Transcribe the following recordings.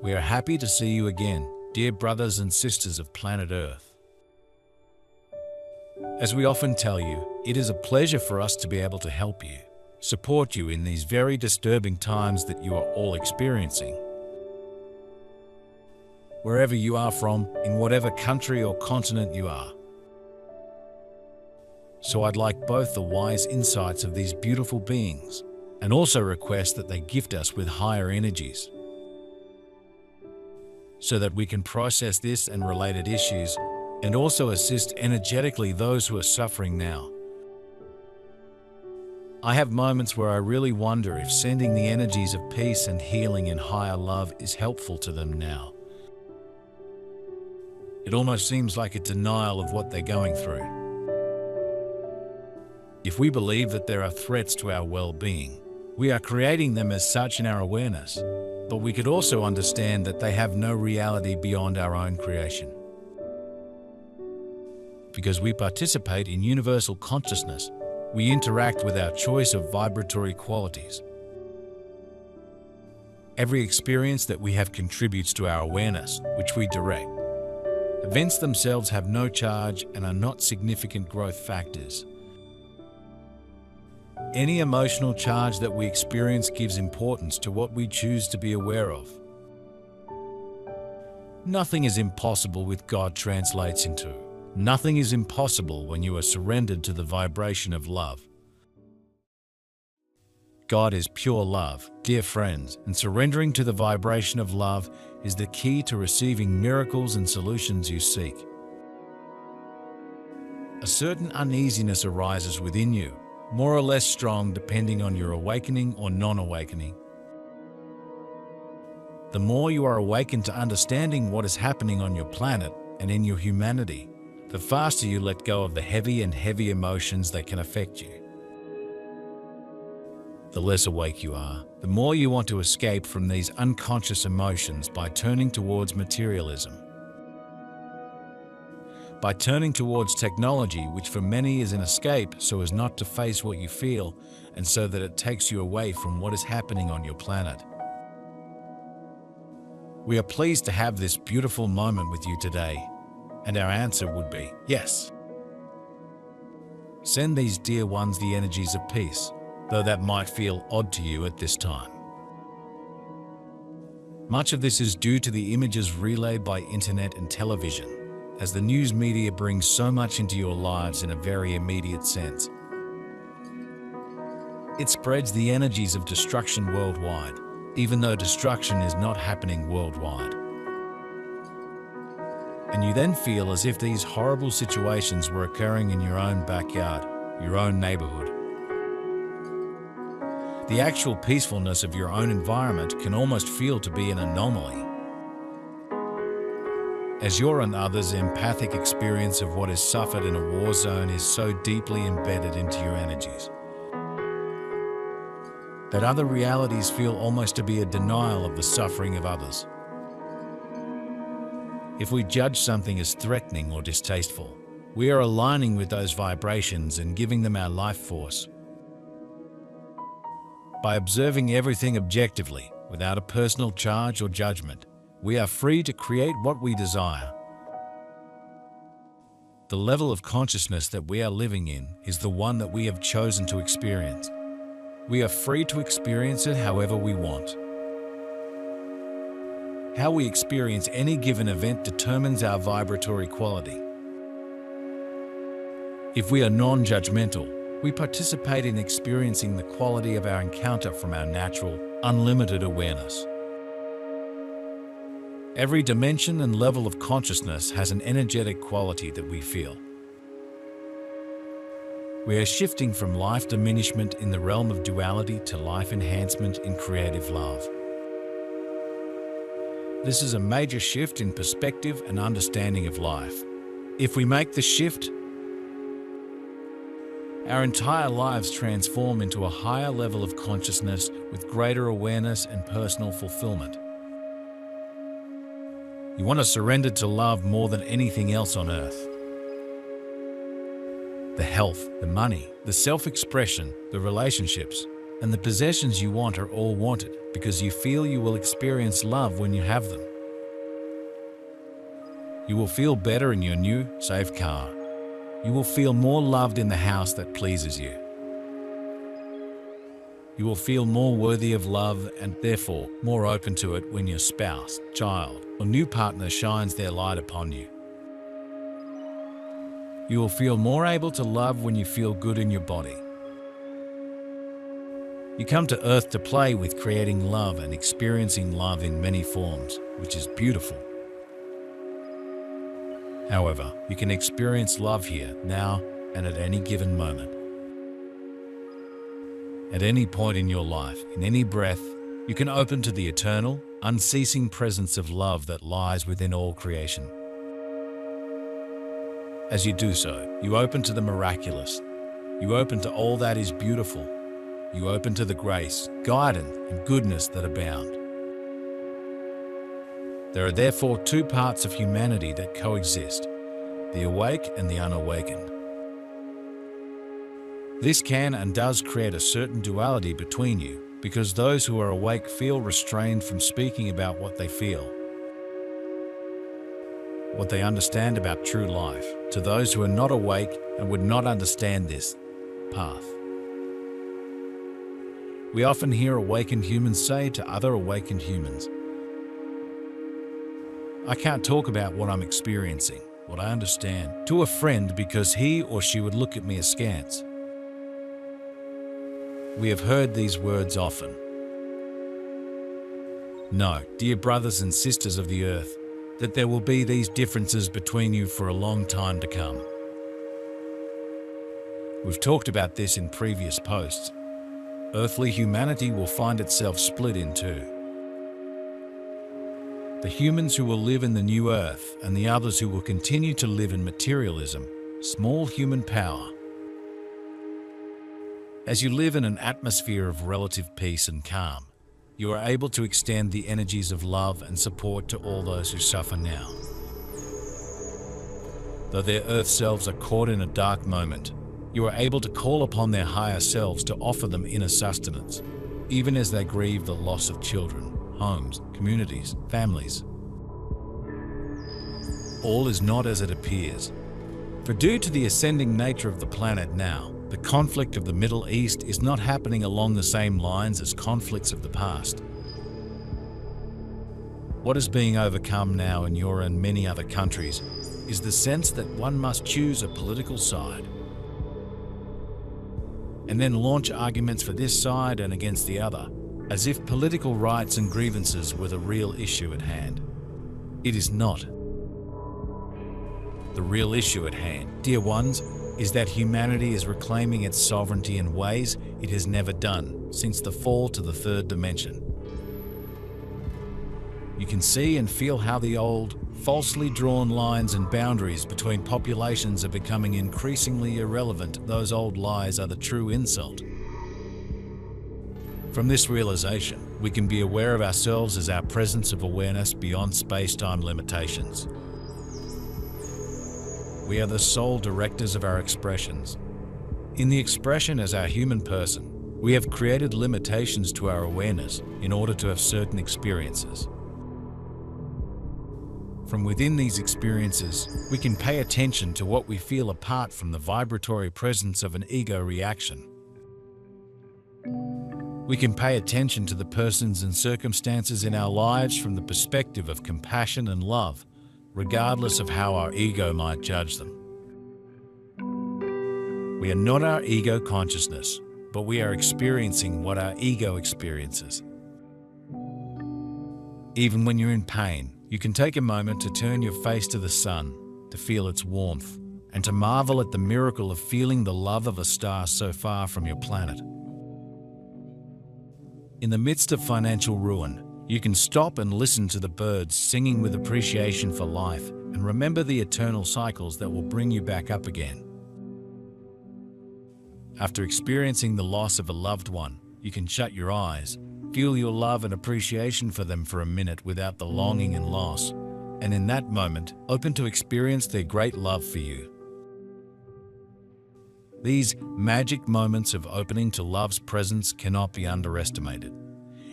We are happy to see you again, dear brothers and sisters of planet Earth. As we often tell you, it is a pleasure for us to be able to help you, support you in these very disturbing times that you are all experiencing. Wherever you are from, in whatever country or continent you are. So I'd like both the wise insights of these beautiful beings and also request that they gift us with higher energies so that we can process this and related issues and also assist energetically those who are suffering now. I have moments where I really wonder if sending the energies of peace and healing and higher love is helpful to them now. It almost seems like a denial of what they're going through. If we believe that there are threats to our well-being, we are creating them as such in our awareness, but we could also understand that they have no reality beyond our own creation. Because we participate in universal consciousness, we interact with our choice of vibratory qualities. Every experience that we have contributes to our awareness, which we direct. Events themselves have no charge and are not significant growth factors. Any emotional charge that we experience gives importance to what we choose to be aware of. Nothing is impossible with God translates into. Nothing is impossible when you are surrendered to the vibration of love. God is pure love, dear friends, and surrendering to the vibration of love is the key to receiving miracles and solutions you seek. A certain uneasiness arises within you, more or less strong depending on your awakening or non-awakening. The more you are awakened to understanding what is happening on your planet and in your humanity, the faster you let go of the heavy and heavy emotions that can affect you. The less awake you are, the more you want to escape from these unconscious emotions by turning towards materialism. By turning towards technology, which for many is an escape so as not to face what you feel and so that it takes you away from what is happening on your planet. We are pleased to have this beautiful moment with you today, and our answer would be yes. Send these dear ones the energies of peace, though that might feel odd to you at this time. Much of this is due to the images relayed by internet and television, as the news media brings so much into your lives in a very immediate sense. It spreads the energies of destruction worldwide, even though destruction is not happening worldwide. And you then feel as if these horrible situations were occurring in your own backyard, your own neighborhood. The actual peacefulness of your own environment can almost feel to be an anomaly, as your and others' empathic experience of what is suffered in a war zone is so deeply embedded into your energies that other realities feel almost to be a denial of the suffering of others. If we judge something as threatening or distasteful, we are aligning with those vibrations and giving them our life force. By observing everything objectively, without a personal charge or judgment, we are free to create what we desire. The level of consciousness that we are living in is the one that we have chosen to experience. We are free to experience it however we want. How we experience any given event determines our vibratory quality. If we are non-judgmental, we participate in experiencing the quality of our encounter from our natural, unlimited awareness. Every dimension and level of consciousness has an energetic quality that we feel. We are shifting from life diminishment in the realm of duality to life enhancement in creative love. This is a major shift in perspective and understanding of life. If we make the shift, our entire lives transform into a higher level of consciousness with greater awareness and personal fulfillment. You want to surrender to love more than anything else on earth. The health, the money, the self-expression, the relationships, And the possessions you want are all wanted because you feel you will experience love when you have them. You will feel better in your new, safe car. You will feel more loved in the house that pleases you. You will feel more worthy of love and therefore more open to it when your spouse, child, or new partner shines their light upon you. You will feel more able to love when you feel good in your body. You come to Earth to play with creating love and experiencing love in many forms, which is beautiful. However, you can experience love here, now, and at any given moment. At any point in your life, in any breath, you can open to the eternal, unceasing presence of love that lies within all creation. As you do so, you open to the miraculous. You open to all that is beautiful. You open to the grace, guidance, and goodness that abound. There are therefore two parts of humanity that coexist, the awake and the unawakened. This can and does create a certain duality between you, because those who are awake feel restrained from speaking about what they feel, what they understand about true life, to those who are not awake and would not understand this path. We often hear awakened humans say to other awakened humans, "I can't talk about what I'm experiencing, what I understand," to a friend because he or she would look at me askance. We have heard these words often. Know, dear brothers and sisters of the earth, that there will be these differences between you for a long time to come. We've talked about this in previous posts. Earthly humanity will find itself split in two. The humans who will live in the new earth and the others who will continue to live in materialism, small human power. As you live in an atmosphere of relative peace and calm, you are able to extend the energies of love and support to all those who suffer now. Though their earth selves are caught in a dark moment, you are able to call upon their higher selves to offer them inner sustenance, even as they grieve the loss of children, homes, communities, families. All is not as it appears. For due to the ascending nature of the planet now, the conflict of the Middle East is not happening along the same lines as conflicts of the past. What is being overcome now in your and many other countries is the sense that one must choose a political side, and then launch arguments for this side and against the other, as if political rights and grievances were the real issue at hand. It is not. The real issue at hand, dear ones, is that humanity is reclaiming its sovereignty in ways it has never done since the fall to the third dimension. You can see and feel how the old, falsely drawn lines and boundaries between populations are becoming increasingly irrelevant. Those old lies are the true insult. From this realization, we can be aware of ourselves as our presence of awareness beyond space-time limitations. We are the sole directors of our expressions. In the expression as our human person, we have created limitations to our awareness in order to have certain experiences. From within these experiences, we can pay attention to what we feel apart from the vibratory presence of an ego reaction. We can pay attention to the persons and circumstances in our lives from the perspective of compassion and love, regardless of how our ego might judge them. We are not our ego consciousness, but we are experiencing what our ego experiences. Even when you're in pain, you can take a moment to turn your face to the sun, to feel its warmth, and to marvel at the miracle of feeling the love of a star so far from your planet. In the midst of financial ruin, you can stop and listen to the birds singing with appreciation for life and remember the eternal cycles that will bring you back up again. After experiencing the loss of a loved one, you can shut your eyes, feel your love and appreciation for them for a minute without the longing and loss, and in that moment, open to experience their great love for you. These magic moments of opening to love's presence cannot be underestimated.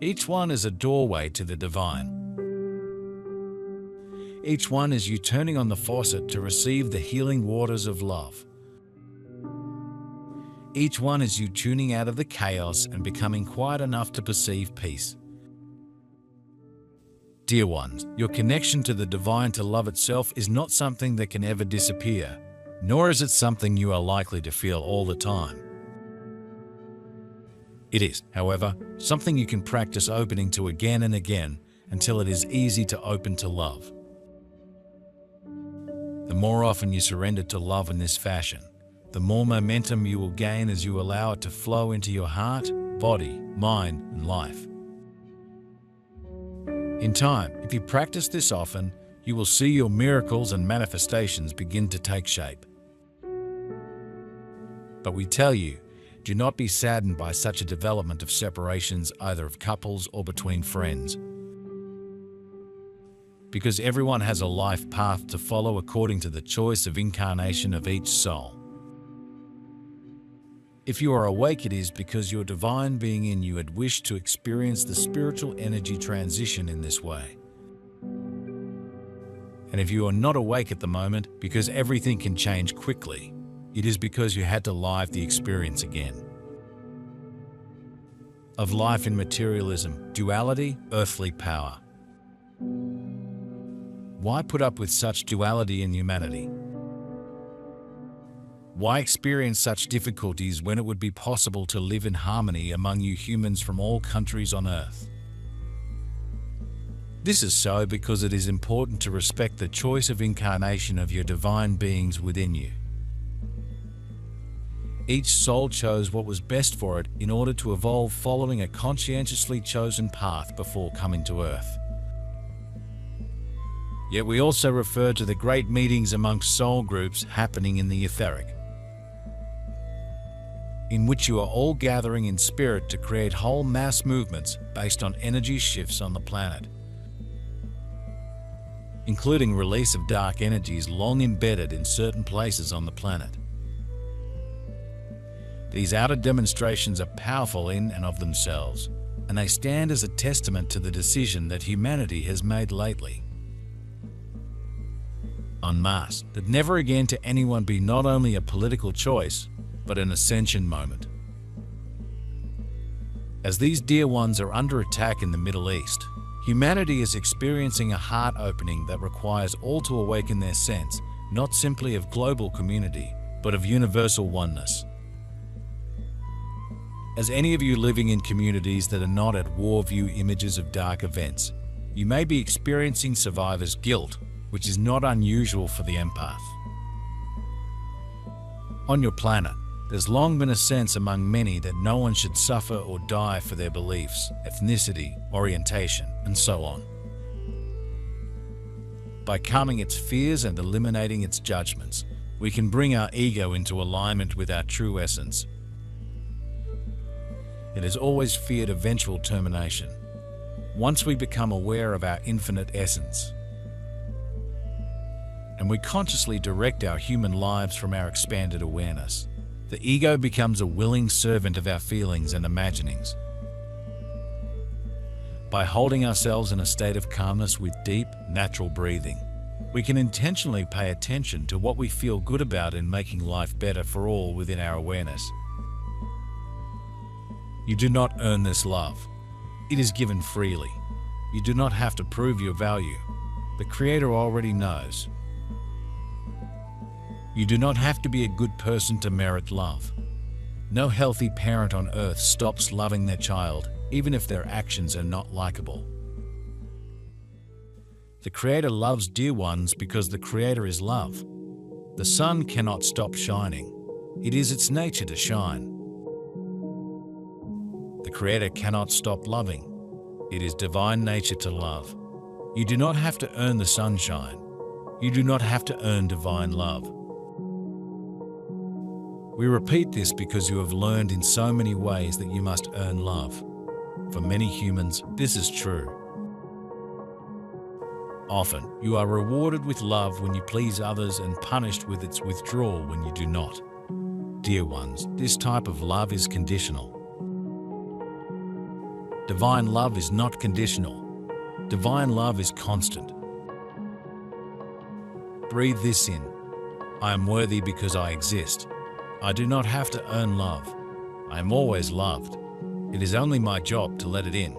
Each one is a doorway to the divine. Each one is you turning on the faucet to receive the healing waters of love. Each one is you tuning out of the chaos and becoming quiet enough to perceive peace. Dear ones, your connection to the divine, to love itself, is not something that can ever disappear, nor is it something you are likely to feel all the time. It is, however, something you can practice opening to again and again until it is easy to open to love. The more often you surrender to love in this fashion, the more momentum you will gain as you allow it to flow into your heart, body, mind, and life. In time, if you practice this often, you will see your miracles and manifestations begin to take shape. But we tell you, do not be saddened by such a development of separations, either of couples or between friends, because everyone has a life path to follow according to the choice of incarnation of each soul. If you are awake, it is because your divine being in you had wished to experience the spiritual energy transition in this way. And if you are not awake at the moment, because everything can change quickly, it is because you had to live the experience again. Of life in materialism, duality, earthly power. Why put up with such duality in humanity? Why experience such difficulties when it would be possible to live in harmony among you humans from all countries on earth? This is so because it is important to respect the choice of incarnation of your divine beings within you. Each soul chose what was best for it in order to evolve following a conscientiously chosen path before coming to earth. Yet we also refer to the great meetings amongst soul groups happening in the etheric, in which you are all gathering in spirit to create whole mass movements based on energy shifts on the planet, including release of dark energies long embedded in certain places on the planet. These outer demonstrations are powerful in and of themselves, and they stand as a testament to the decision that humanity has made lately, en masse, that never again to anyone be not only a political choice, but an ascension moment. As these dear ones are under attack in the Middle East, humanity is experiencing a heart opening that requires all to awaken their sense, not simply of global community, but of universal oneness. As any of you living in communities that are not at war view images of dark events, you may be experiencing survivor's guilt, which is not unusual for the empath. On your planet, there's long been a sense among many that no one should suffer or die for their beliefs, ethnicity, orientation, and so on. By calming its fears and eliminating its judgments, we can bring our ego into alignment with our true essence. It has always feared eventual termination. Once we become aware of our infinite essence, and we consciously direct our human lives from our expanded awareness, the ego becomes a willing servant of our feelings and imaginings. By holding ourselves in a state of calmness with deep, natural breathing, we can intentionally pay attention to what we feel good about in making life better for all within our awareness. You do not earn this love. It is given freely. You do not have to prove your value. The Creator already knows. You do not have to be a good person to merit love. No healthy parent on earth stops loving their child, even if their actions are not likable. The Creator loves dear ones because the Creator is love. The sun cannot stop shining. It is its nature to shine. The Creator cannot stop loving. It is divine nature to love. You do not have to earn the sunshine. You do not have to earn divine love. We repeat this because you have learned in so many ways that you must earn love. For many humans, this is true. Often, you are rewarded with love when you please others and punished with its withdrawal when you do not. Dear ones, this type of love is conditional. Divine love is not conditional. Divine love is constant. Breathe this in. I am worthy because I exist. I do not have to earn love. I am always loved. It is only my job to let it in.